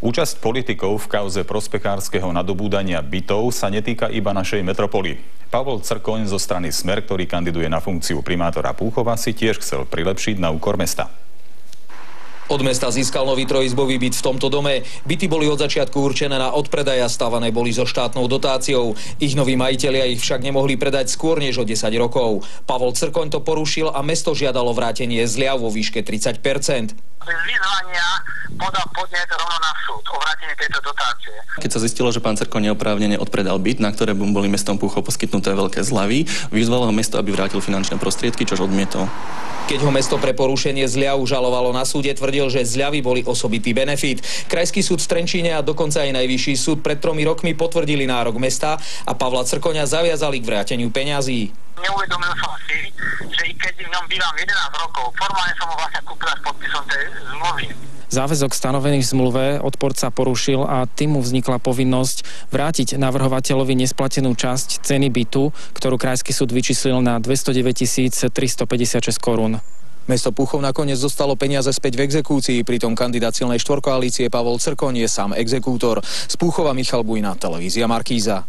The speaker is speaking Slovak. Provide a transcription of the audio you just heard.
Účasť politikov v kauze prospekárskeho nadobúdania bytov sa netýka iba našej metropoly. Pavol Crkoň zo strany Smer, ktorý kandiduje na funkciu primátora Púchova, si tiež chcel prilepšiť na úkor mesta. Od mesta získal nový trojizbový byt v tomto dome. Byty boli od začiatku určené na odpredaj a stávané boli so štátnou dotáciou. Ich noví majitelia ich však nemohli predať skôr než o 10 rokov. Pavol Crkoň to porušil a mesto žiadalo vrátenie zľav vo výške 30%. Bez vyzvania podal podnet rovno na súd o vrátenie tejto dotácie. Keď sa zistilo, že pán Crkoň neoprávnene odpredal byt, na ktoré boli mestom Púchov poskytnuté veľké zľavy, vyzvalo ho mesto, aby vrátil finančné prostriedky, čož odmietol. Keď ho mesto pre porušenie zľav žalovalo na súde, tvrdil, že zľavy boli osobitý benefit. Krajský súd v Trenčíne a dokonca aj Najvyšší súd pred 3 rokmi potvrdili nárok mesta a Pavla Crkoňa zaviazali k vráteniu peňazí. Neuvedomil som si, že i keď v ňom bývam 11 rokov, formálne som ho vlastne kúpil s podpisom tej zmluvy. Záväzok stanovený v zmluve odporca porušil a tým mu vznikla povinnosť vrátiť navrhovateľovi nesplatenú časť ceny bytu, ktorú Krajský súd vyčíslil na 209 356 korún. Mesto Púchov nakoniec dostalo peniaze späť v exekúcii, pritom kandidát silnej štvorkoalície Pavol Crkoň je sám exekútor. Z Púchova Michal Bujna, televízia Markíza.